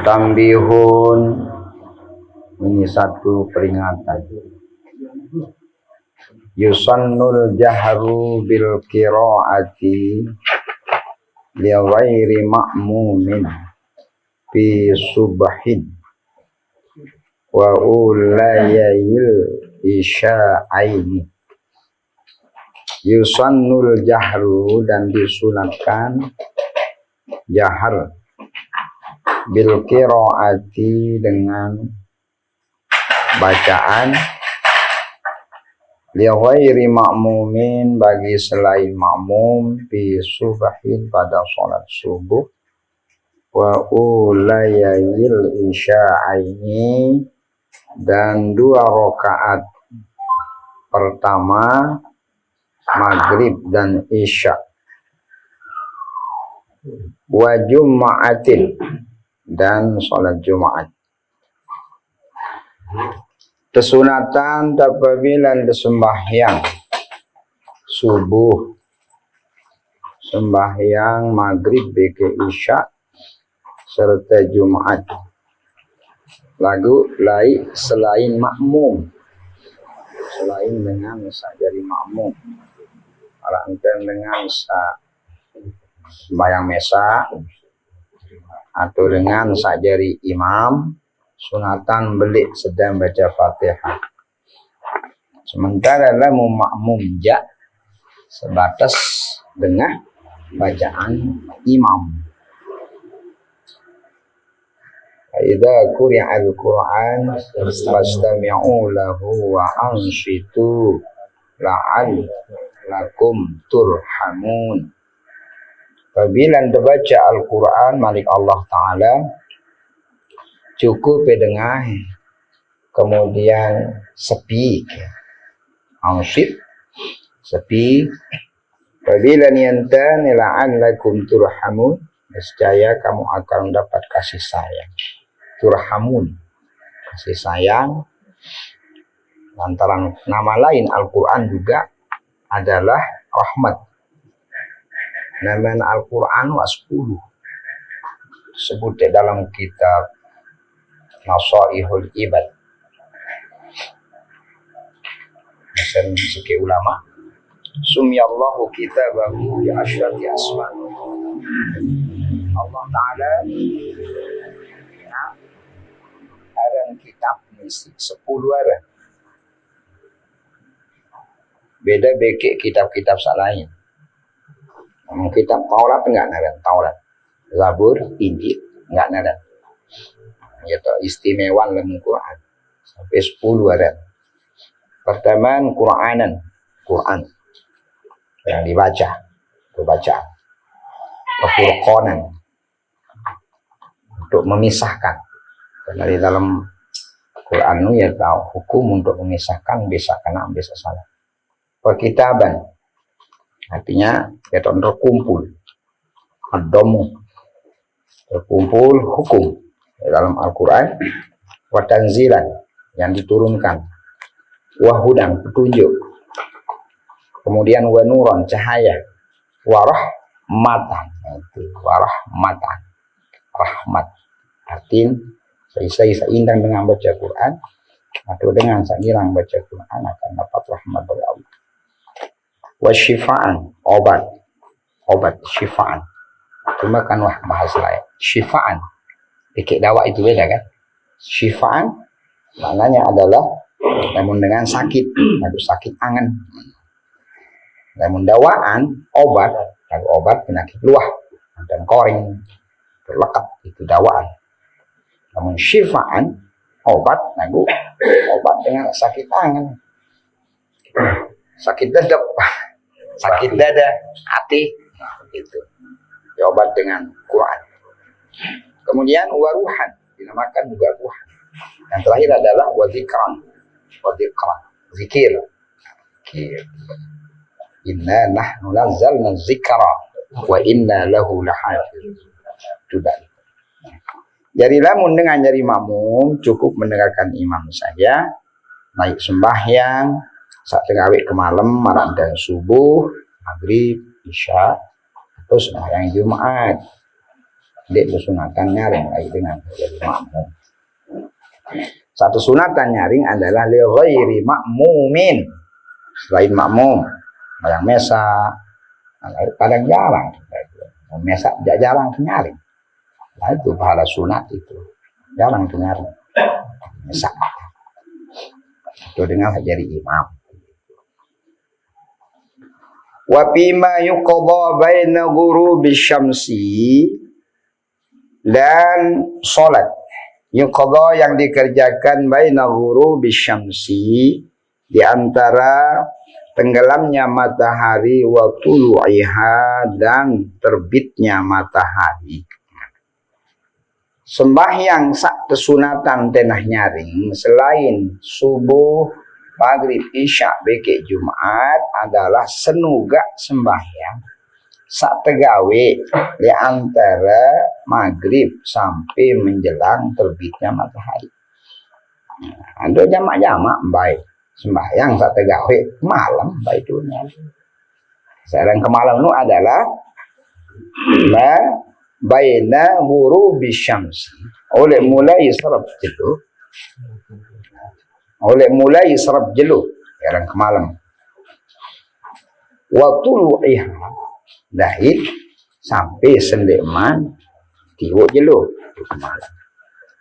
Tambihun, ini satu peringatan. Yusannul jahru bil qiraati li ghairi ma'mumin fi subhin wa ulayil isya'aini. Yusannul jahru, dan disunatkan jahar bil qiraati, dengan bacaan li ghairi ma'mumin, bagi selain makmum, fi subhin, pada salat subuh, wa ulayil isya'aini, dan 2 rakaat pertama maghrib dan isya, wa jum'atin, dan salat Jumat. Kesunatan apabila sembahyang subuh, sembahyang maghrib beke isya serta Jumat, lagu lain selain makmum, selain dengan sajari makmum, arangkan dengan sembahyang mesa atau dengan sajari imam, sunatan belik sedang baca Fatihah. Sementara lah makmum ja sebatas dengan bacaan imam. Idza quri'a al-Qur'an fastami'u lahu wa ansitu la'allakum turhamun. Apabila dibaca Al-Quran malik Allah Ta'ala, cukup dengar, kemudian sepi, ansib, sepi. Apabila niatan la'allakum turhamun, nescaya kamu akan dapat kasih sayang. Turhamun, kasih sayang. Antara nama lain Al-Quran juga adalah rahmat. Nama Al-Quran was 10 disebut dalam kitab Nasaihul Ibad. Misalnya sekian ulama, Sumyallahu kitabahu bi asyrati asma. Allah Ta'ala aran kitab misi 10 aran. Beda beke kitab-kitab lain. Kitab Taurat enggak naran Taurat, Zabur, Injil enggak naran. Yaitu istimewa dalam Quran sampai 10 ada. Pertama Quranan, Quran yang dibaca, bacaan. Furqanan, untuk memisahkan. Karena di dalam Quran itu ya tahu hukum untuk memisahkan, bisa kena, bisa salah. Perkitaban, artinya kita terkumpul, ad-damu, terkumpul hukum di dalam Al-Quran. Wa tanzilan, yang diturunkan. Wa hudan, petunjuk. Kemudian wa nuran, cahaya. Wa rahmatan, itu wa rahmatan, rahmat. Artinya saya indang dengan baca Quran atau dengan sakirang baca Quran akan dapat rahmat dari Allah. Wa syifaan, obat syifaan. Cuma kan bahasa lain. Syifaan, pikir dawa itu beda kan. Syifaan maknanya adalah namun dengan sakit, lalu sakit angan. Namun dawaan, obat, lalu obat penyakit luah dan koring, terlekat, itu dawaan. Namun syifaan, obat, lalu obat dengan sakit angan, sakit dadap, sakit dada, hati, itu obat dengan Quran. Kemudian waruhan, dinamakan juga ruhan. Yang terakhir adalah wadzikran, zikir. Inna nahnu nazzalna dzikra wa inna lahu lahafizun. Sudah. Jadi lamun dengan jari makmum cukup mendengarkan imam saja, naik sembahyang saat tengah ke malam, malam dan subuh, maghrib, isya, atau sembahyang Jumat. Dek sunatan nyaring lagi dengan jadi makmum. Satu sunatan nyaring adalah li ghairi makmumin, selain makmum, yang mesa, kadang jarang, mesa jarang nyaring. Nah itu pahala sunat itu, jarang nyaring, mesa. Itu dengan jadi imam. Wa bima yuqadha baina ghurubi syamsi, dan salat yuqadha yang dikerjakan baina ghurubi syamsi, di antara tenggelamnya matahari wa tulu'iha, dan terbitnya matahari. Sembahyang sak kesunatan tenah nyaring selain subuh, maghrib, isya, beke Jumat adalah senuga sembahyang sak tegawe di antara maghrib sampai menjelang terbitnya matahari. Ada jamak-jamak baik sembahyang sak tegawe malam baik dunia. Sekarang ke malam itu adalah baina ghurubi syamsi, oleh mulai serap jelu sekarang ke malam, wa tulu'iha, dahil sampai sendeman tiwuk jelu ke malam.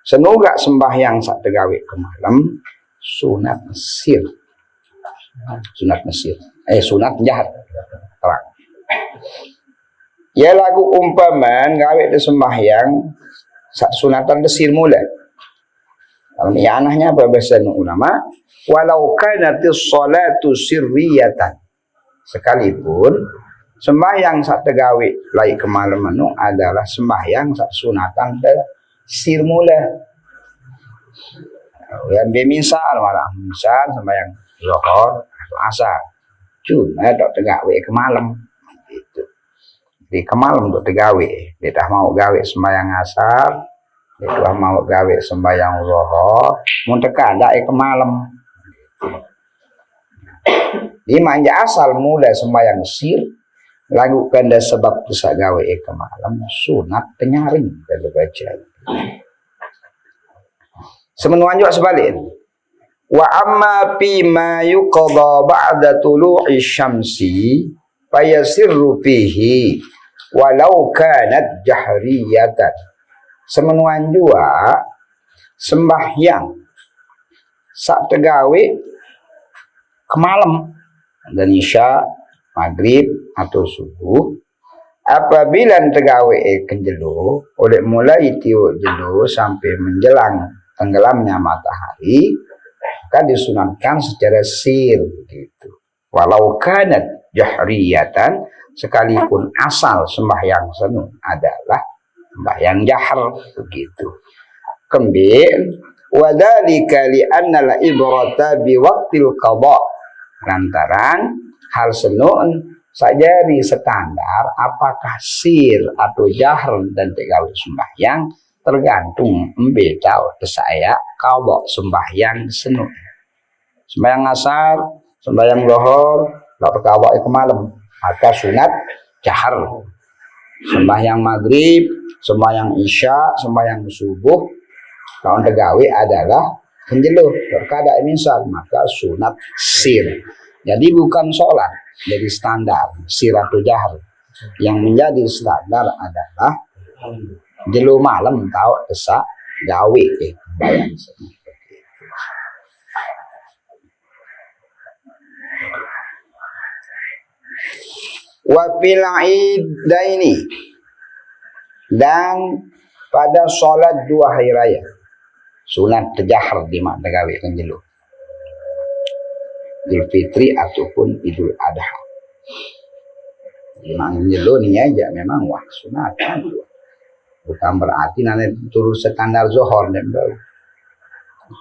Senuga sembahyang sak tegawe ke malam sunat Mesir, sunat jahat terang. Ya lagu umpaman gawe de sembahyang sak sunatan Mesir mula. Kalau anahnya apa bahasa ulama, walau kanatis salatu sirriyatan, sekalipun sembahyang sak tegawe lai ke malam anu adalah sembahyang sak sunatan Mesir mula. Yang bemisal malah misal sembahyang zuhur atau asar, cuma dok tegawe ke malam itu. Di kemalam untuk tegawe, dia dah mau gawe sembahyang asar, dia dah mau gawe sembahyang zuhur, mun tekan dak ke malam. Di manja asal mula sembahyang sir, lagu kanda sebab bisa gawe ke malam sunat tenyaring dan baca. Semenuan juga sebalik. Wa amma fi ma yuqadha ba'da tulu'i syamsi fayasirru fihi walau kanat jahriyatan. Semenuan juga sembahyang sak tegawe ke malam dan isya, maghrib atau subuh, apabila tegawe kenjelu oleh mulai tiwuk jelu sampai menjelang tenggelamnya matahari, maka disunatkan secara sir gitu. Walau kanat jahriyatan, sekalipun asal sembahyang senu adalah sembahyang jahar begitu. Kemudian wadzalika li anna la ibrata bi waqtil qada, lantaran hal senun sajari standar apakah sir atau jahar dan tegawe sembahyang tergantung beda saya qada sembahyang senu. Sembahyang asar, sembahyang zuhur, la qada ke malam, maka sunat jahar. Sembahyang maghrib, sembahyang isya, sembahyang subuh, kalau tegawe adalah kenjelu berkada misal, maka sunat sir. Jadi bukan sholat, jadi standar sir atau jahar. Yang menjadi standar adalah jelu malam tahu desak gawe bayang. Wa fil idaini, dan pada sholat dua hari raya sunat tajahar di mak tegawe kenjelu, Idul Fitri ataupun Idul Adha. Memang jelu ni aja memang wah sunat, bukan berarti nanti turun standar zuhur dan baru.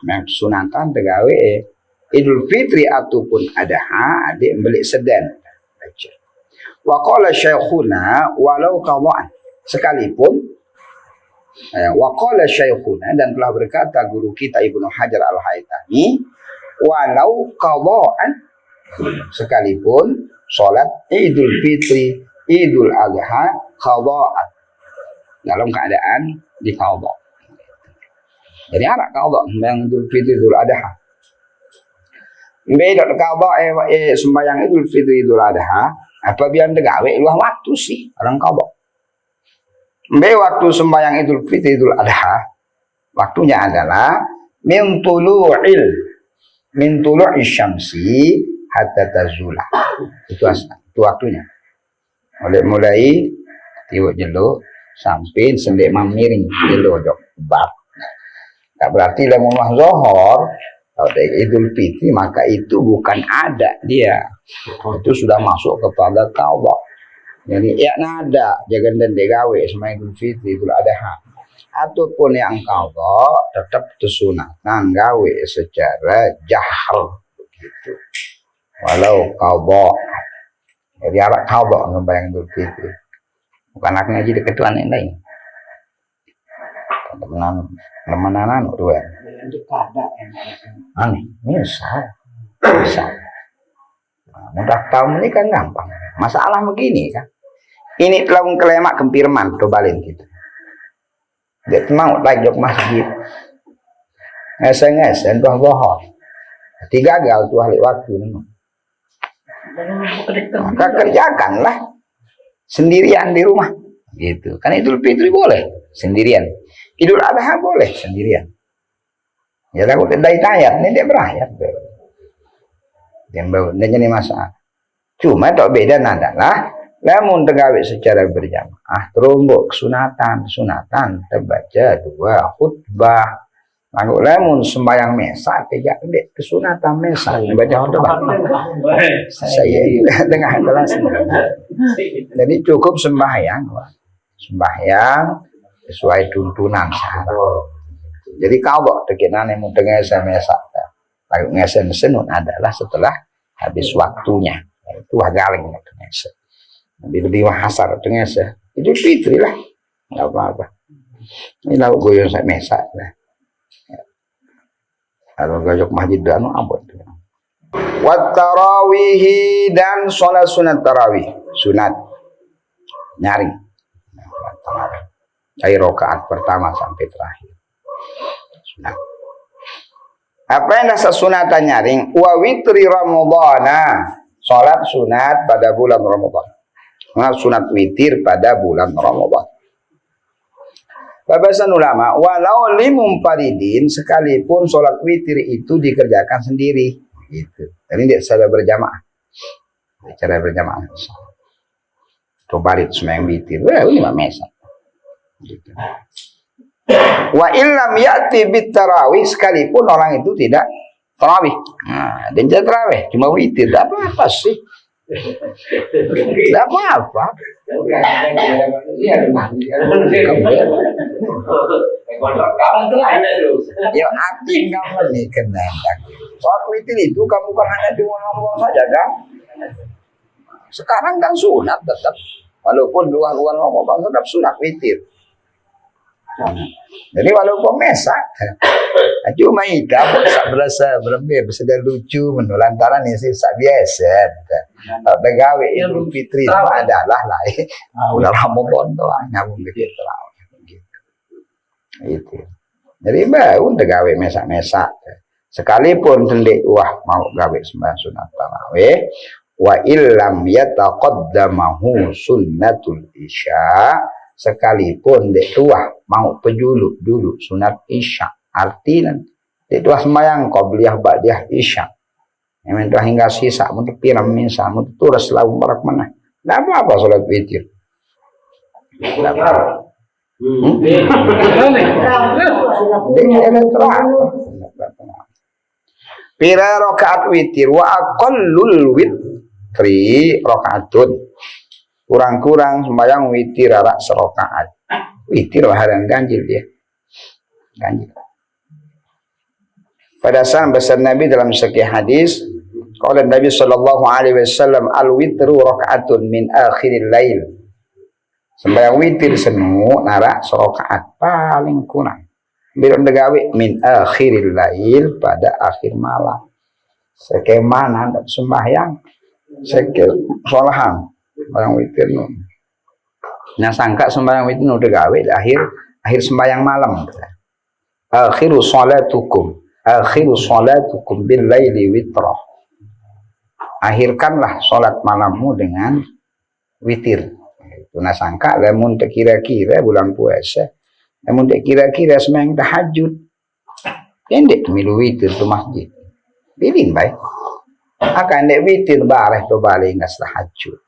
Memang sunatan tegawe Idul Fitri ataupun Adha adik beli sedan baca. Wa qala syekhuna walau qada'an, sekalipun wa qala syekhuna, dan telah berkata guru kita Ibnu Hajar Al-Haytami, walau qada'an, sekalipun salat Idul Fitri, Idul Adha qada'an, dalam keadaan diqadha. Jadi anak qadha sembahyang Idul Fitri Idul Adha. Mbek qadha sembahyang Idul Fitri Idul Adha, apa biar gawe luah waktu sih orang qadha. Mbek waktu sembahyang Idul Fitri Idul Adha, waktunya adalah min tulu'i syamsi hatta tazula. Itu waktunya. Mulai tiwuk jelo sampai sendek mamiring jelo jok bab. Tak berarti lamun wah zohor kalau Idul Fitri maka itu bukan ada dia. Itu sudah masuk kepada qadha. Jadi ya nada jangan dan degawe sama Idul Fitri Idul Adha. Ataupun yang qadha tetap disunatkan gawe secara jahr begitu. Walau qadha. Jadi anak qadha ngembayang Idul Fitri. Bukan anak ngaji dekat tuan yang lain. Temenan dua. Aneh, misal. Mudah tahu ini kan gampang. Masalah begini kan. Ini telah kelemak kempirman cobalin gitu. Dia mau lagi jok masjid. Ngesen tuh bohong. Tiga gagal tuh ahli waktu ini. Maka kerjakanlah sendirian di rumah. Gitu. Kan Idul Fitri boleh sendirian. Idul Adha boleh sendirian. Ya takut dari tayat, ini dia berayat. Yang bau, dia jadi masalah. Cuma tak beda adalah lamun tegawe secara berjamaah terumbuk sunatan terbaca 2 khutbah. Lalu lamun sembahyang mesa tidak kesunatan mesa baca khutbah. Saya tengah kelas. Jadi cukup sembahyang sesuai tuntunan syarat. Jadi kalau tekinan yang mau ngesen mesa, lalu ngesen senun adalah setelah habis waktunya. Itu galing ngesen. Lebih hasar ngesen. Itu Fitri lah, nggak apa-apa. Ini lalu goyang saya mesa lah. Kalau gojok masjid danu abot. Wat tarawihi dan sholat sunat tarawih, sunat nyaring. Dari rakaat pertama sampai terakhir. Sunat. Apa yang dasar sunatan nyaring? Wa witri Ramadhana. Salat sunat pada bulan Ramadan. Sunat witir pada bulan Ramadan. Bahasan ulama, walau limumparidin sekalipun salat witir itu dikerjakan sendiri. Gitu. Jadi tidak secara berjamaah. Secara berjamaah. Tobarit sembahyang witir. Wah, ini mah mesa. Gitu. Wa illam ya'ti bit tarawih sekalipun orang itu tidak tarawih. Nah, dan tidak tarawih cuma witir, tidak apa-apa sih. Tidak apa-apa. Ya arti kamu nih kena. Soal witir itu kamu bukan hanya cuma ngomong saja kan. Sekarang kan sunat tetap. Walaupun luar-luar ngomong tetap sunat witir. Jadi walaupun mesak cuma itu tak berasa berlebih bersedar lucu menulantaran ini sih biasa gawe Idul Fitri itu adalah lain udah Ramadan doang nyambung begitu itu jadi bau gawe mesak sekalipun tendek wah mau gawe sembahyang sunat tarawih wa illam yataqaddamahu sunnatul isya sekalipun dek tuah mau pejuluk dulu sunat isya artinya dek tuah sembahyang qabliyah ba'diyah isya yang tuah hingga sisa untuk piram misa untuk turas lalu barak mana tidak apa-apa sholat witir tidak apa-apa pira rakaat witir wa aqallul witri rakaatun kurang-kurang sembahyang witir arak serokaat. Witir baharan ganjil dia. Ganjil. Pada saat besar Nabi dalam sekian hadis, qala Nabi sallallahu alaihi wasallam al-witru rakaatun min akhiril lail. Sembahyang witir senu arak serokaat paling kurang. Bila mendegawe min akhiril lail pada akhir malam. Sekemana sembahyang sekel solahan. Orang witir Nah sangka sembahyang witir udah gawe akhir sembahyang malam. Akhiru salatukum bil laili witra. Akhirkanlah salat malammu dengan witir. Itu nah sangka lamun tak kira-kira bulan puasa. Lamun tak kira-kira sembahyang tahajud. Pendek milu witir tu masjid. Bilin baik. Akan dek witir bareh tu balik ngas tahajud.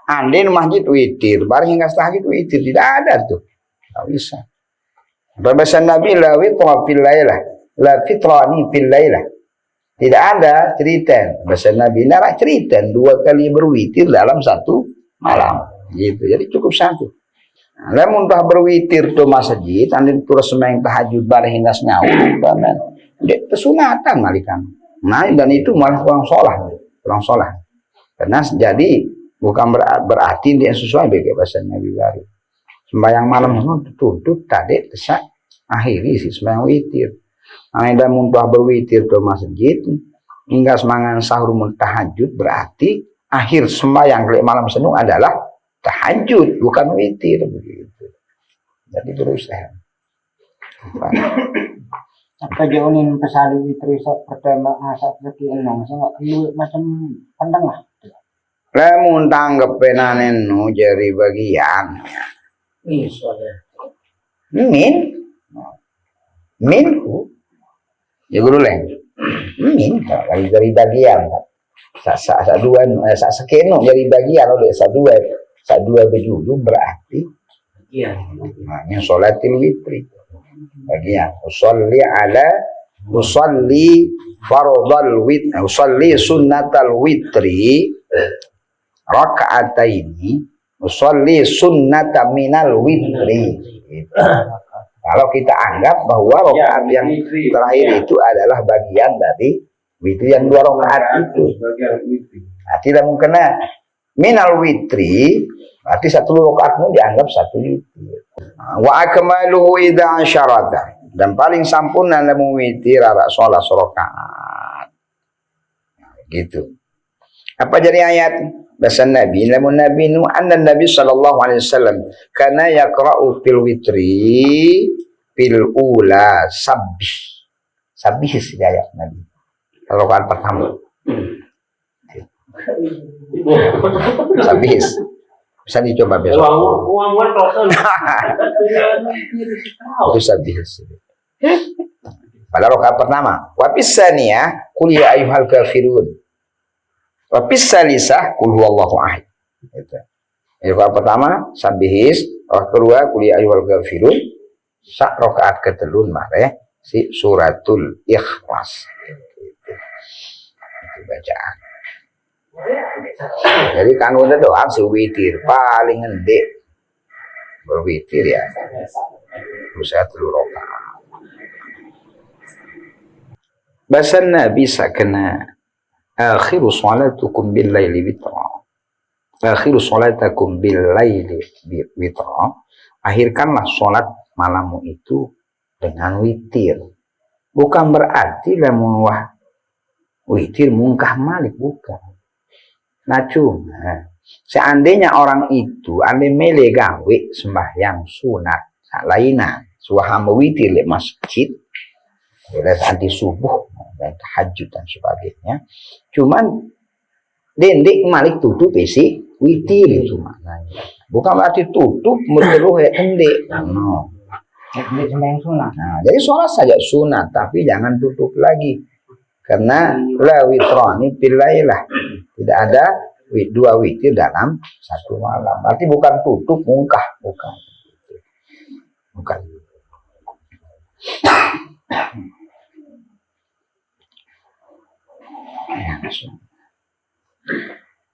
Andin masjid witir, bareh ngas tahajud witir tidak ada tuh. Tak bisa. Bahasa Nabi la witra fil lailah, la fitrani fil lailah. Tidak ada cerita. Bahasa Nabi nara cerita 2 kali berwitir dalam satu malam. Gitu. Jadi cukup satu. Lamun dah berwitir tu masjid, andin terus sembahyang tahajud bareng hingga nyawa, banan. Dek kesunatan malikan. Nah, dan itu malah kurang sholat. Karena jadi bukan berarti dia sesuai dengan bahasa Nabi baru. Sembahyang malam itu tutup tadi tesak akhiri sih sembahyang witir. Anda muntah berwitir ke masjid hingga semangat sahur tahajud berarti akhir sembahyang malam senu adalah tahajud bukan witir begitu. Jadi berusaha. Apa jauhin pesali witir pertama saat lagi enam sama macam pandang lah. Lamun tanggap penanen nu jadi bagian. Min ya guru leng. Min dari bagian. Sa dua sa sekeno dari bagian oleh sa dua berjudul berarti bagian. Nah, yang sholatil witri. Bagian. Usolli fardal witri, usolli sunnatal witri raka'ataini, usolli sunnata minal witri. Gitu. Kalau kita anggap bahwa rakaat yang terakhir itu adalah bagian dari witri yang 2 rakaat itu. Nah, tidak mungkin minal witri berarti 1 rakaatmu dianggap 1 witri. Wa akmaluhu idza asyarata, dan paling sempurna lamun witir ara salat rakaat. Gitu. Apa jadi ayat? Bahasa Nabi, lamun Nabi nu anna Nabi sallallahu alaihi wasallam kana yaqra'u fil witri fil ula sabbih ayat Nabi. Rakaat pertama. Sabbih. Bisa dicoba besok. Itu sabbih. Pada rakaat pertama, wa bisaniyah qul ya ayyuhal kafirun. Wa bisalisa qul huwallahu ahad. Itu. Rakaat pertama sabbihis, rakaat kedua qul ya ayyuhal kafirun. Sak rakaat ketelun mare si suratul Ikhlas. Itu bacaan. Jadi kan udah doa si witir paling ngendek berwitir ya. Berusaha 3 rakaat. Bahasa Nabi sakana akhiru salatukum bil laili witra. Akhiru salatakum bil laili witra. Akhirkanlah salat malammu itu dengan witir. Bukan berarti lamun wah witir mungkah malik, bukan. Nah cuma seandainya orang itu ane mele gawe sembahyang sunat lainnya suah witir le masjid oleh anti subuh dan tahajud dan sebagainya, cuman dendek malik tutup isi witir itu maknanya, bukan berarti tutup meneruh dendek. No. Nah, jadi sholat saja sunat tapi jangan tutup lagi. Karena la witrani pilailah, tidak ada 2 witir dalam 1 malam. Berarti bukan tutup mungkah, bukan.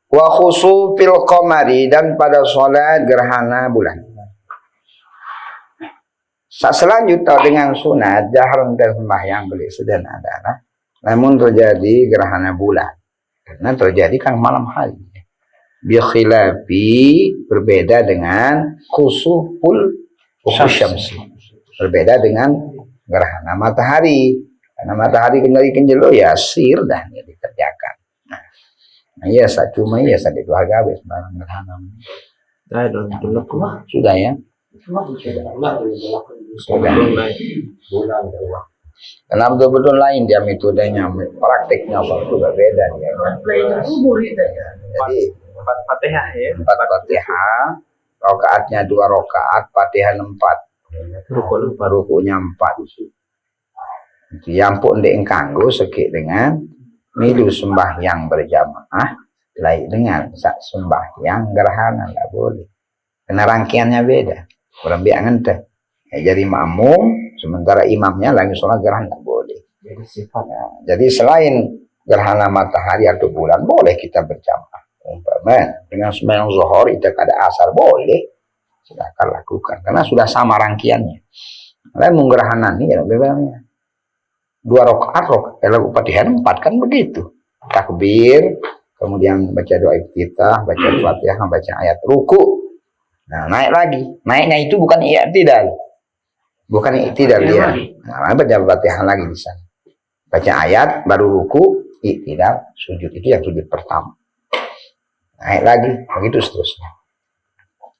Wa khusufil qamari, dan pada sholat gerhana bulan. Selanjutnya dengan sunat jahran dan sembahyang beli sedang adalah namun terjadi gerhana bulan karena terjadi kan malam hari. Bi khilafi, berbeda dengan khusuful syamsi, berbeda dengan gerhana matahari. Karena matahari kenjelo ya sir dah dikerjakan. Nah, iya cuma iya 2 gawe sembarang gerhana. Sudah ya. Karena betul-betul lain dia metodenya, praktiknya waktu berbeda ya. Jadi Empat Fatihah ya. 4 Fatihah, rakaatnya 2 rakaat, Fatihah 4, rukunya 4. Yang pun ndek kanggo sekik dengan milu sembahyang berjamaah, lain dengan sak sembahyang gerhana enggak boleh. Karena rangkaiannya beda. Orang biak ngenteh. Ya, jadi makmum sementara imamnya lagi sholat gerhana enggak boleh. Jadi sifatnya. Jadi selain gerhana matahari atau bulan boleh kita berjamaah. Umpama dengan sembahyang zuhur itu ada asar boleh. Silakan lakukan karena sudah sama rangkaiannya. Lain gerhana ini ya bebasnya. 2 rakaat lagu Fatihah 4 kan begitu. Takbir, kemudian baca doa iftitah, baca Fatihah, baca ayat ruku. Nah, naik lagi. Naiknya itu bukan i'tidal. Bukan i'tidal dia. Nah, baca Fatihah lagi di sana. Baca ayat baru ruku, i'tidal, sujud itu yang sujud pertama. Naik lagi, begitu seterusnya.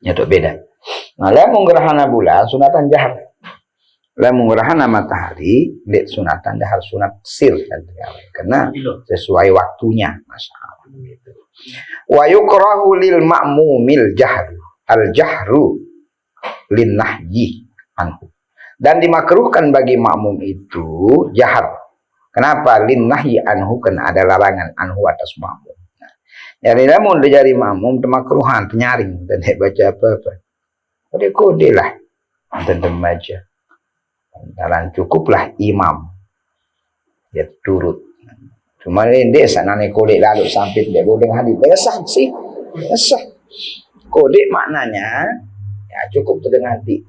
Itu beda. Nah, lamun gerhana bulan sunatan jahar. Lamun gerhana matahari, dek sunatan dahar sunat sir karena sesuai waktunya, masalah gitu. Wa yukrahu lil ma'mumil jahru al jahru lin nahyi anhu. Dan dimakruhkan bagi makmum itu jahar. Kenapa? Lin nahyi anhu, karena ada larangan anhu atas makmum. Nah, jadi namun dijari makmum kemakruhan penyaring dan baca apa-apa. Kode lah tentang baca. Dan cukuplah imam dia turut. Cuma ini dia sanane kodek lalu sampai dia boleh hadis. Dia sah sih, sah. Kodek maknanya ya cukup terdengar hati.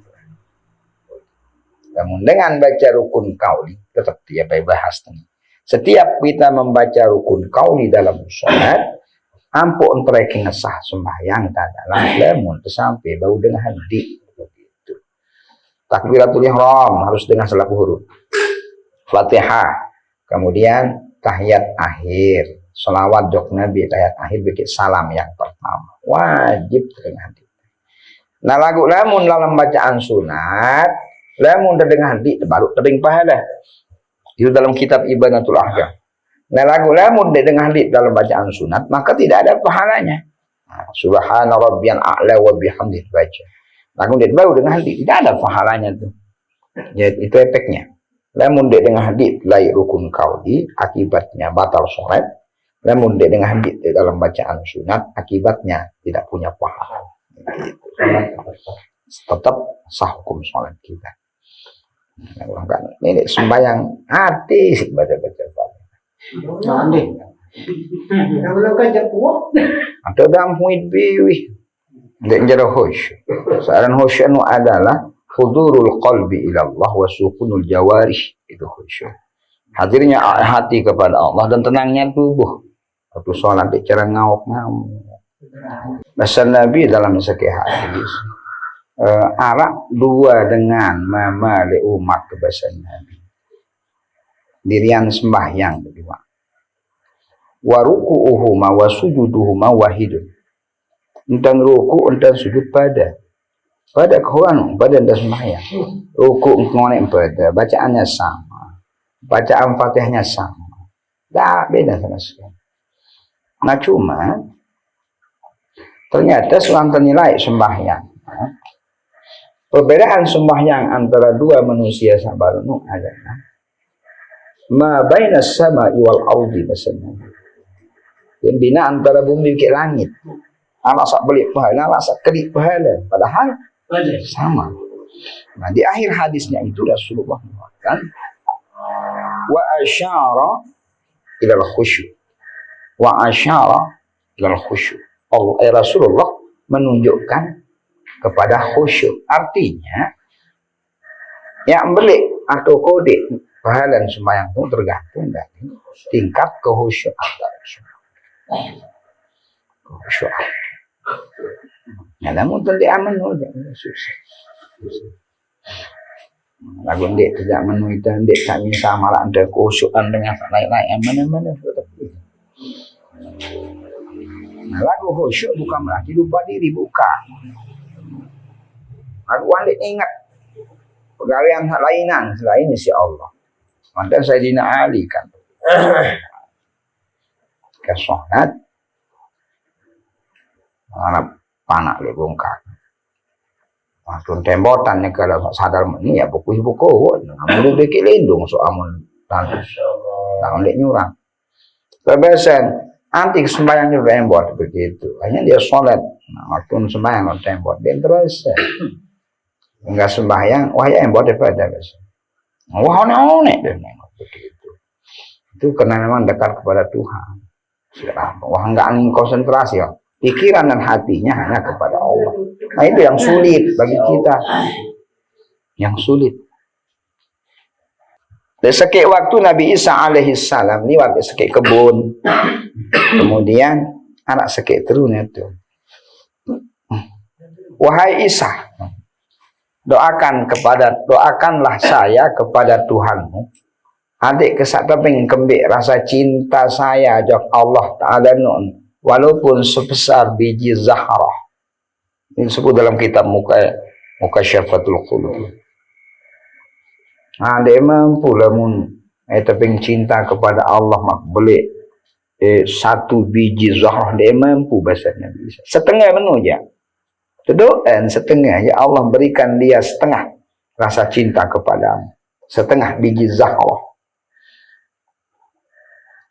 Namun dengan baca rukun qauli tetap dia bahas. Setiap kita membaca rukun qauli dalam salat, ampun mereka sah sembahyang tak dalam lamun sampai bau dengan hati. Takbiratul ihram harus dengan selaku huruf. Fatihah, kemudian tahiyat akhir, selawat jok Nabi tahiyat akhir bikin salam yang pertama. Wajib dengan hati. Nah, lagu lamun dalam bacaan sunat, lamun dengan hati baru tebing pahala. Itu dalam kitab Ibanatul Ahkam. Nah, lagu lamun dengan hati dalam bacaan sunat, maka tidak ada pahalanya. Subhana rabbiyal a'la wa bihamdihi baca. Lamun dia baru dengan hadis tidak ada pahalanya tuh. Ya, itu efeknya. Lamun dia dengan hadis lai rukun qauli akibatnya batal salat. Lamun dia dengan hadis dalam bacaan sunat akibatnya tidak punya pahala. Tetap sah hukum salat kita. Ini sembahyang hati sih baca-baca. Nanti. Kalau kerja puak. Atau dalam huid biwi. Dek jero khusyuk. Saran khusyuk itu adalah hudurul qalbi ila Allah wa sukunul jawarih, itu khusyuk. Hadirnya hati kepada Allah dan tenangnya tubuh. Waktu sholat di cara ngawuk-ngawuk. Bahasa Nabi dalam sekian hadis, arak dua dengan mama le umat ke bahasa Nabi. Dirian sembahyang kedua. Wa ruku'uhuma wa sujuduhuma wahidun. Tentang ruku, tentang sujud pada kehormatan, pada dan sembahyang. Ruku ngonek pada, bacaannya sama, bacaan Fatihahnya sama, dah beda sama sekali. Nah cuma ternyata selang ternilai sembahyang. Perbedaan sembahyang antara dua manusia sabarunu adalah ma baina sama'i wal ardi basana. Yang bina antara bumi ke langit. Anak sak belik pahala, anak sak kedik pahala. Padahal sama. Nah, di akhir hadisnya itu Rasulullah mengatakan wa asyara ila al-khusyuk. Wa asyara ila al-khusyuk. Rasulullah menunjukkan kepada khusyuk. Artinya yang belik atau kode pahala sembahyang itu tergantung dari tingkat kehusyukan. Khusyuk. Nah, namun tidak aman susah. Lagu dek tidak menuhi dan dek kami sama lah ada khusyukan dengan lain-lain yang mana-mana tetap. Nah, lagu khusyuk bukan berarti lupa diri, bukan. Lagu alik ingat pegawaian lainan selain si Allah. Mantan Sayyidina Ali kan ke sholat anak panak le bongkar. Waktu tembotan ni kalau sadar ni ya buku-buku amun dikit lindung so amun tanah. Nah, oleh nyurang. Kebiasaan antik sembahyang di tembok begitu. Hanya dia sholat. Nah, waktu sembahyang di tembok dia terus enggak sembahyang, wah ya embok daripada biasa. Wah onek dia begitu. Itu karena memang dekat kepada Tuhan. Wah enggak angin konsentrasi ya. Pikiran dan hatinya hanya kepada Allah. Nah itu yang sulit bagi kita. Yang sulit. Dan sekik waktu Nabi Isa alaihissalam ni waktu sekik kebun. Kemudian anak sekik terun itu. Wahai Isa, doakanlah saya kepada Tuhanmu. Adik kesat pengen kembik rasa cinta saya jok Allah Ta'ala nun. Walaupun sebesar biji zahrah. Ini disebut dalam kitab Mukasyafatul Qulub. Nah, dia mampu lamun tapi cinta kepada Allah mak boleh satu biji zahrah dia mampu bahasanya bisa. Setengah menu aja. Doain setengah ya Allah berikan dia setengah rasa cinta kepadamu. Setengah biji zahrah.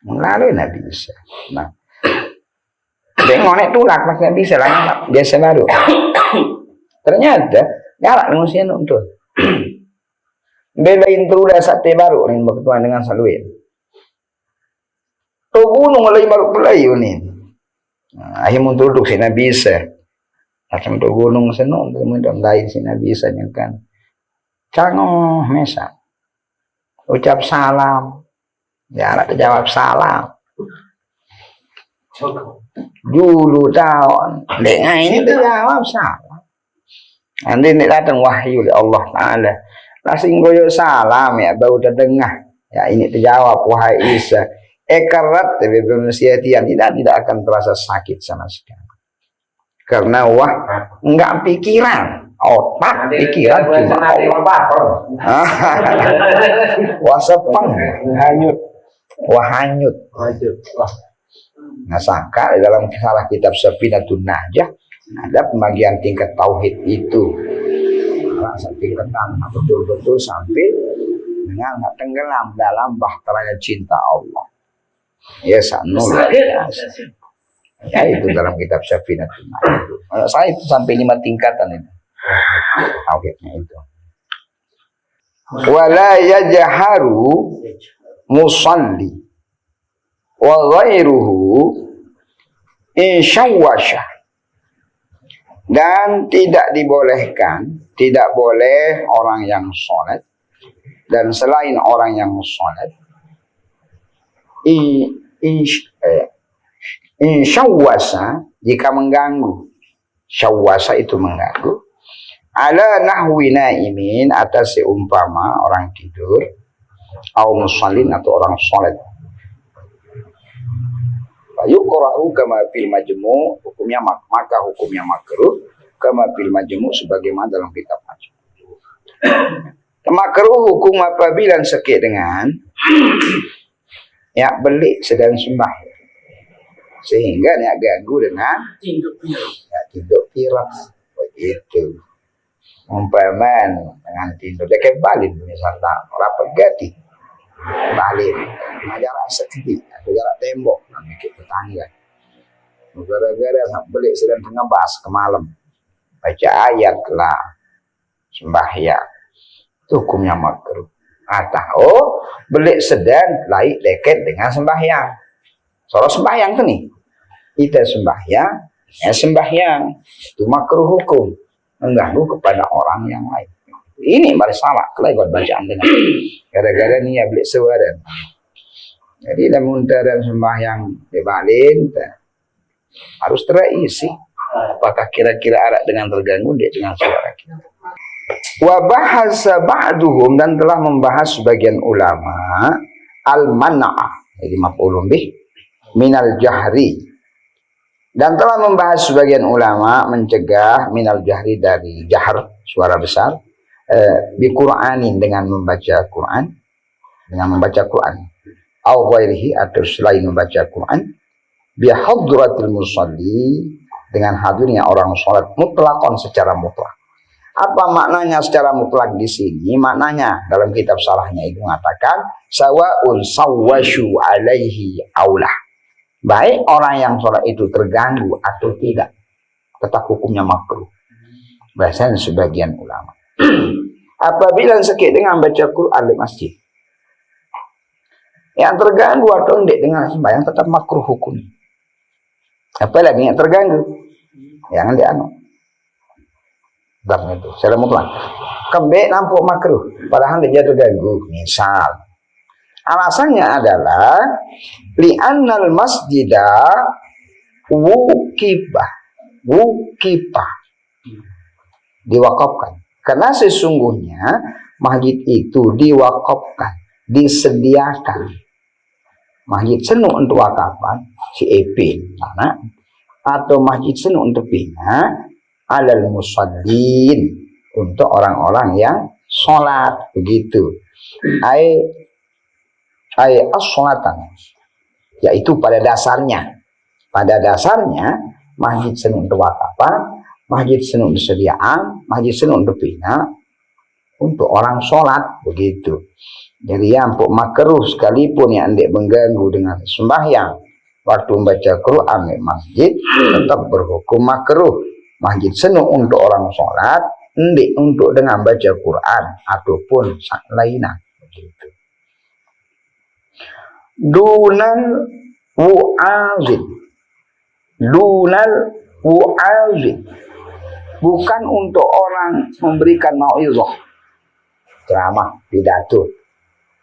Melalui Nabi Isa. Nah, tengok tulak maksudnya bisa lah biasa baru. Ternyata galak manusia untuk bebain terudah sate baru nih berketuan dengan saluin. Tu gunung lagi baru pelai ni. Akhir muncul duduk si Nabi Isa. Macam tu gunung senung kemudian lain si Nabi Isa kan. Cangoh mesa. Ucap salam. Ya nak jawab salam. Dulu tahun dengan ini dijawab salam. Nanti ini datang wahyu dari Allah Ta'ala. Langsung goyok salam ya baru terdengar. Ya ini dijawab wahai Isa. Ekarat tapi manusia tidak akan terasa sakit sama sekali. Karena enggak pikiran. Otak pikiran cuma Allah. Wah sepang hanyut. Hanyut. Nah sangka di dalam salah kitab Safinatun Najah ada pembagian tingkat tauhid itu. Rasa tingkatan betul-betul sampai dengan tenggelam dalam bahteranya cinta Allah. Ya sanul. Ya itu dalam kitab Safinatun Najah. Saya itu sampai 5 tingkatan itu. Tauhidnya itu. Wala yajharu musalli wa ghairuhu insyawasha. Dan tidak dibolehkan, tidak boleh orang yang sholat dan selain orang yang sholat insyawasa jika mengganggu. Syawasa itu mengganggu. Ala nahwi naimin atas seumpama orang tidur au musallin atau orang sholat. Yuqra'u kama fil majmu' hukumnya maka hukumnya makruh kama fil majmu' sebagaimana dalam kitab majmu'. Makruh hukum apabila sekit dengan ya belik sedang sembah sehingga ya ganggu dengan tinduk pirak begitu. Umpaman dengan tinduk dekat balin misalnya rapat gati balin jarak sedikit atau jarak tembok mikir tetangga gara-gara belik sedang ngebahas ke malam baca ayat lah sembahyang itu hukumnya makruh. Atau belik sedang laik dekat dengan sembahyang soal sembahyang tu nih kita sembahyang ya sembahyang itu makruh hukum mengganggu kepada orang yang lain. Ini masalah kelewat bacaan dengan gara-gara ni ya belik suara. Jadi dalam dalam sembahyang dibalin harus terisi. Apakah kira-kira arak dengan terganggu dia dengan suara kita. Wa bahasa ba'duhum dan telah membahas sebagian ulama al-man'a jadi maf'ulun bih minal jahri Dan telah membahas sebagian ulama mencegah minal jahri dari jahar suara besar bi Qur'anin dengan membaca Quran au ghairihi atau selain membaca Quran bi hadratil musalli dengan hadirnya orang salat mutlakon secara mutlak. Apa maknanya secara mutlak di sini? Maknanya dalam kitab salahnya itu mengatakan sawaun sawwashu alaihi aulah. Baik orang yang sholat itu terganggu atau tidak, tetap hukumnya makruh. Bahasa sebagian ulama. Apabila sakit dengan baca Quran di masjid, yang terganggu atau tidak dengan sembahyang tetap makruh hukumnya. Apalagi yang terganggu, jangan dianu. Dan itu secara mutlak. Kembali nampak makruh, padahal dia terganggu. Misal. Alasannya adalah li'annal masjidah wukibah diwakafkan. Karena sesungguhnya masjid itu diwakafkan, disediakan. Masjid senu untuk wakafan si Epin sana atau masjid senu untuk bina alal musallin untuk orang-orang yang sholat begitu. As-sholatan, yaitu pada dasarnya masjid senu untuk wakafan, masjid senu untuk sediaan, masjid senu untuk bina untuk orang sholat begitu. Jadi yang makruh sekalipun yang hendak mengganggu dengan sembahyang waktu membaca Quran di masjid tetap berhukum makruh. Masjid senu untuk orang sholat, hendak untuk dengan baca Quran ataupun lainnya begitu. Dunal wu'azin bukan untuk orang memberikan mau'izah ceramah pidato,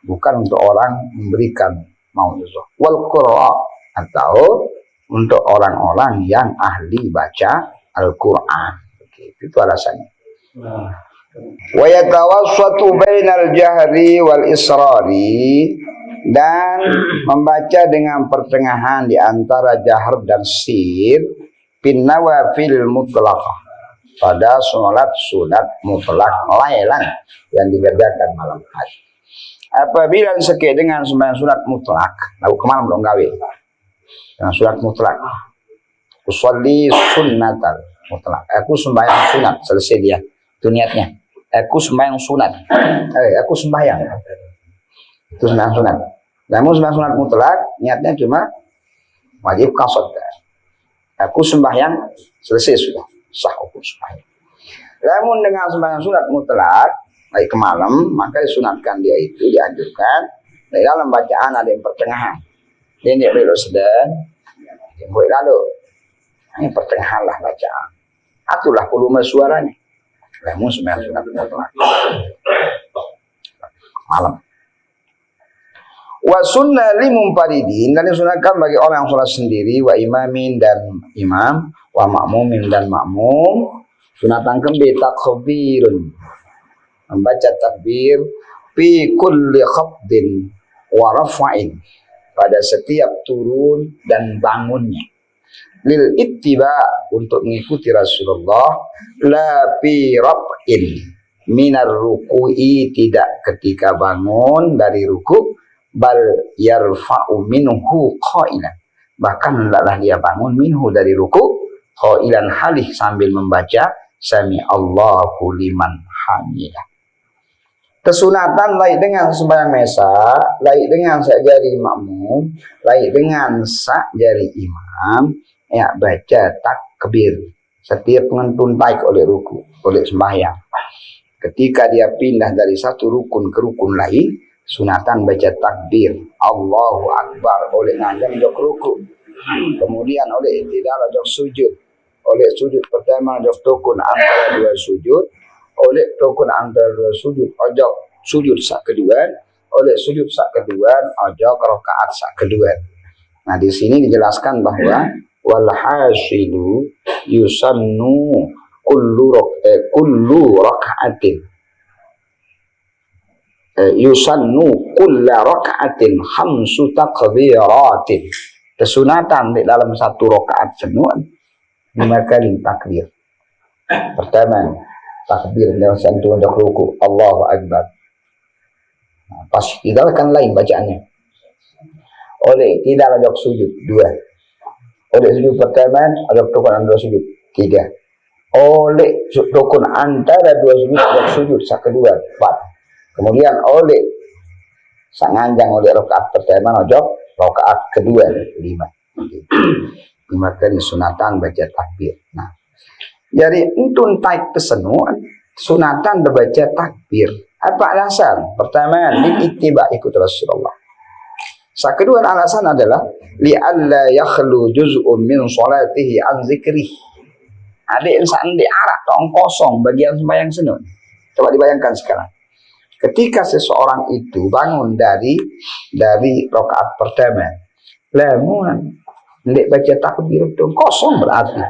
bukan untuk orang memberikan mau'izah wal qur'a atau untuk orang-orang yang ahli baca Al-Quran begitu. Itu alasannya. Wa yatawassatu bainal jahri wal israri, dan membaca dengan pertengahan di antara jahar dan sir bin nawafil mutlaqah pada sholat sunat mutlak lailan yang dikerjakan malam hari. Apabila sekali dengan sembahyang sunat mutlak, lalu kemana belum gawe dengan sunat mutlak, usolli sunnatal mutlak, aku sembahyang sunat, selesai dia itu niatnya, aku sembahyang sunat, aku sembahyang itu sembahyang sunat. Namun sembahyang sunat mutlak niatnya cuma wajib qasad. Aku sembahyang selesai sudah sah hukum sembahyang. Namun dengan sembahyang sunat mutlak baik ke malam, maka disunatkan dia itu dianjurkan di dalam bacaan ada yang pertengahan. Ini boleh sedang, boleh lalu. Ini pertengahan lah bacaan. Atulah volume suaranya. Namun sembahyang sunat mutlak malam. Wa sunnah limunfaridin, dan disunahkan bagi orang yang sholat sendiri, wa imamin dan imam, wa makmumin dan makmum, sunatan kembi takbirun, membaca takbir fi kulli khafdin wa rafa'in, pada setiap turun dan bangunnya, lil ittiba, untuk mengikuti Rasulullah, la fi raf'in minar ruku'i, tidak ketika bangun dari ruku', bal yarfa'u minhu qailan, bahkan hendaklah dia bangun minhu dari ruku qailan halih sambil membaca sami Allahu liman hamidah. Kesunatan lain dengan sembahyang mesa, lain dengan sak jari makmum, lain dengan sak jari imam, ya baca takbir setiap mengentun baik oleh ruku, oleh sembahyang. Ketika dia pindah dari satu rukun ke rukun lain, sunatan baca takbir Allahu Akbar oleh ngajak jok ruku, kemudian oleh tidak jok sujud, oleh sujud pertama jok tokun antara dua sujud, oleh tokun antara dua sujud ojok sujud sak kedua, oleh sujud sak kedua ojok rakaat sak kedua. Nah di sini dijelaskan bahwa wal hasilu yusannu kullu rakaatin yusannu kulla raka'atin khamsu takbiratin. kesunatan di dalam satu rakaat senuan 5 kali takbir. Pertama, takbir dalam satu untuk ruku, Allahu Akbar. Nah, pas tidak kan lain bacaannya. Oleh tidak ada sujud 2. Oleh sujud pertama ada rukun dua sujud 3. Oleh rukun antara 2 sujud ada sujud kedua 4. Kemudian oleh sanganjang oleh rakaat pertama ojo rakaat kedua 5. 5 kali sunatan baca takbir. Nah, jadi entun taik kesenuan sunatan baca takbir. Apa alasan? Pertama, ittiba ikut Rasulullah. Kedua alasan adalah li'alla yakhlu juz'un min salatihi an zikrih. Ada insan di arak tong kosong bagian sembahyang sunat. Coba dibayangkan sekarang. Ketika seseorang itu bangun dari rakaat pertama, lamun ndek baca takbir itu kosong berarti.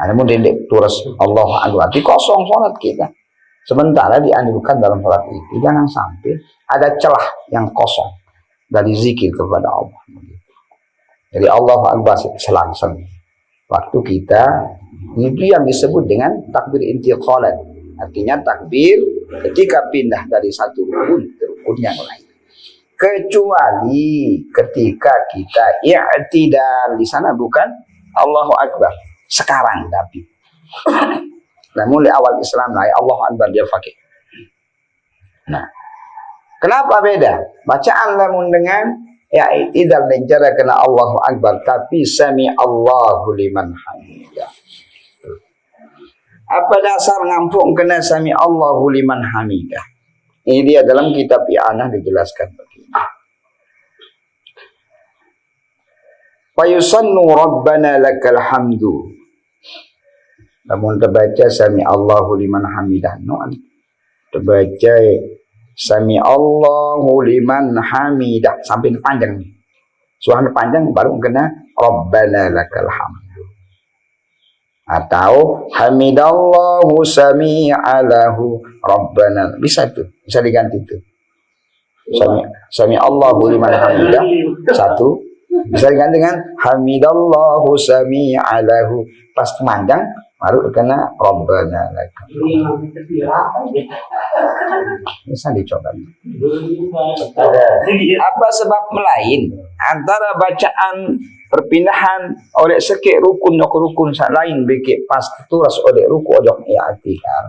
Namun ndek terus Allahu Akbar, kosong salat kita. Sementara dianjurkan dalam salat itu jangan sampai ada celah yang kosong dari zikir kepada Allah. Jadi Allahu Akbar selangsung. Waktu kita itu yang disebut dengan takbir intiqalan. Artinya takbir ketika pindah dari satu rukun ke rukun yang lain. Kecuali ketika kita i'tidal, di sana bukan Allahu Akbar. Sekarang tapi. Nah, mulai awal Islam lah Allahu Akbar dia pakai. Nah, kenapa beda? Bacaan lamun dengan i'tidal dan cara kena Allahu Akbar tapi sami Allahu liman hamidah. Apa dasar ngampung kena sami Allahu liman hamidah? Ini dia dalam kitab I'anah dijelaskan begini. Fa yusannu rabbana lakal hamdu. Namun terbaca sami Allahu liman hamidah. No, terbaca sami Allahu liman hamidah sampai panjang nih. Suara panjang baru kena rabbana lakal hamdu. Atau hamidallahu sami'alahu rabbana. Bisa tuh, bisa diganti tuh. Sami Allahu liman hamidah 1. Bisa diganti dengan hamidallahu sami'alahu. Pas panjang baru kena rabbana lakal. Bisa dicoba. Apa sebab lain antara bacaan perpindahan oleh sekik rukun ke rukun lain bikik pas terus oleh ruku ojok i'tidal.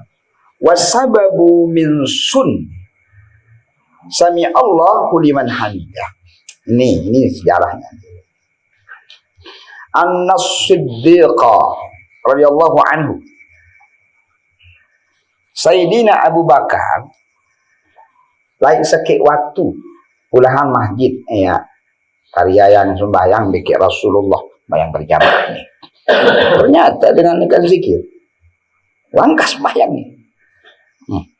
Wasababu min sun sami Allahu liman hamidah. Ini sejarahnya. An-Siddiqa radhiyallahu anhu. Sayyidina Abu Bakar lain sekik waktu ulahan masjid ya karya yang sembahyang bikin Rasulullah sembahyang berjamaah ini. Ternyata dengan ikan zikir langkah sembahyang nih.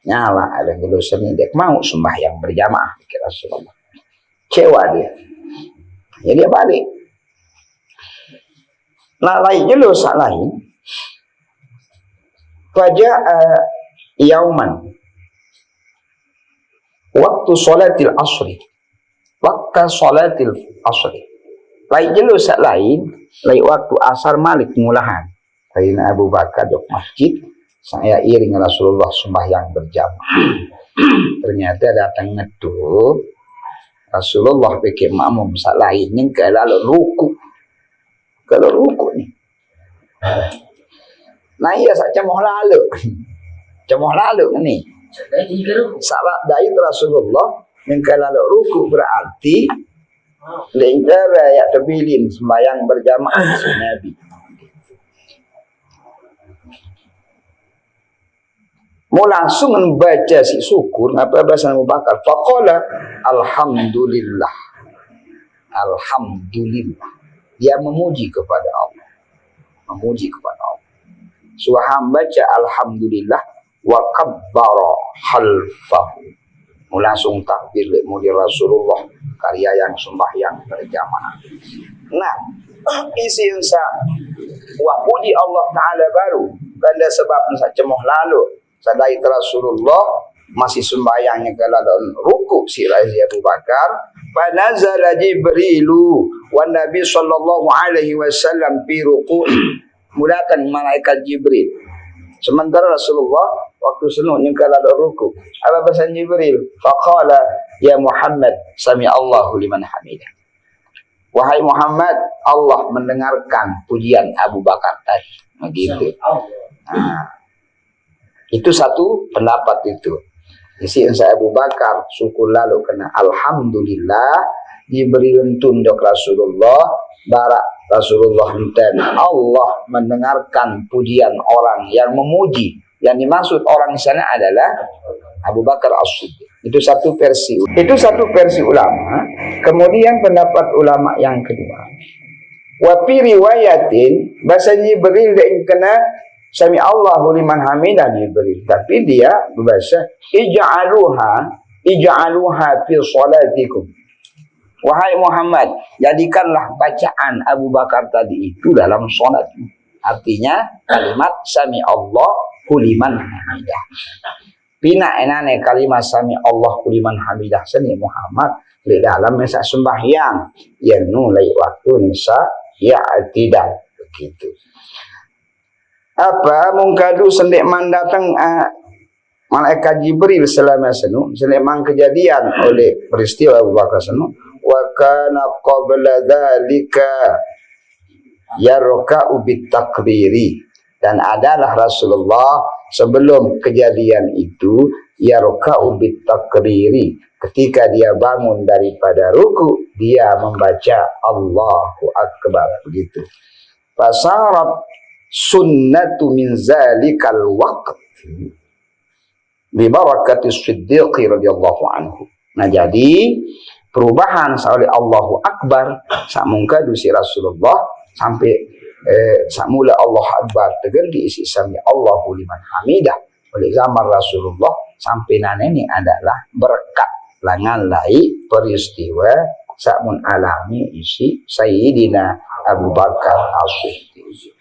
Nyala ada dulu seni dek mau sembahyang berjamaah bikin Rasulullah. Kecewa dia. Ya dia balik. Nah lain dulu saat lain. Faja'a yauman waktu sholatil asri. Waktu sholatil asri. Lain dulu saat lain waktu asar malik mulahan. Sayyidina Abu Bakar di masjid, saya iring Rasulullah sembahyang berjamaah. Ternyata datang ngeduh Rasulullah bikin makmum saat lain yang kalau ruku nih. Nah iya sak cemoh lalu nih. Salat dari Rasulullah yang kalau ruku berarti lingkar ya terbilin sembahyang berjamaah Nabi. Mau langsung membaca si syukur apa bahasa Abu Bakar. Faqala alhamdulillah. Dia memuji kepada Allah. Suaham baca alhamdulillah wa kabbara halfahu. Mau langsung takbir mulia Rasulullah karya yang sembahyang berjamaah. Nah, isi insa wa puji Allah Ta'ala baru pada sebab insa cemoh lalu sadai Rasulullah masih sembahyangnya kalau ruku si Abu Bakar Fanazala Jibrilu wa Nabi sallallahu alaihi wasallam fi ruku'i. Mulakan malaikat Jibril. Sementara Rasulullah waktu senun yang kala ruku. Apa bahasa Jibril? Faqala ya Muhammad sami Allahu liman hamidah. Wahai Muhammad, Allah mendengarkan pujian Abu Bakar tadi. Begitu. Nah, itu satu pendapat itu. Isi saya Abu Bakar syukur lalu kena alhamdulillah diberi tunduk Rasulullah barak Rasulullah dan Allah mendengarkan pujian orang yang memuji. Yang dimaksud orang di sana adalah Abu Bakar As-Siddiq. Itu satu versi. Itu satu versi ulama. Kemudian pendapat ulama yang kedua. Wa fi riwayatin bahasa Jibril dia kena sami Allahu liman hamidah Jibril. Tapi dia berbahasa ij'aluha fi salatikum. Wahai Muhammad, jadikanlah bacaan Abu Bakar tadi itu dalam salat. Artinya kalimat sami Allahu liman hamidah. Pina enane kalimat sami Allahu liman hamidah seni Muhammad di dalam masa sembahyang yang nulai waktu nisa ya tidak begitu. Apa mungkadu sendek mandatang malaikat Jibril selama senu seleman kejadian oleh peristiwa Abu Bakar senu wa kana qabla dzalika yarka'u bitakbiri dan adalah Rasulullah sebelum kejadian itu yarka'u bitakbiri ketika dia bangun daripada ruku dia membaca Allahu Akbar begitu. Fasarat sunnatu min zalikal waqt bi barakati Siddiq radhiyallahu anhu. Nah jadi perubahan oleh Allahu Akbar samungka dusi Rasulullah sampai samula Allah Akbar terganti isi sami Allahu liman hamidah oleh zaman Rasulullah sampai naneni adalah berkat langan lai peristiwa samun alami isi Sayyidina Abu Bakar As-Siddiq.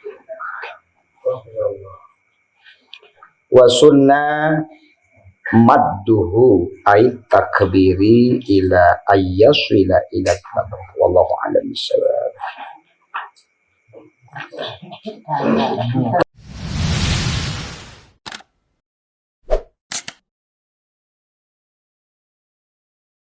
Wa sunnah madduhu ay takbiri ila ayyasila ila kabr. Wallahu a'lam bissawab.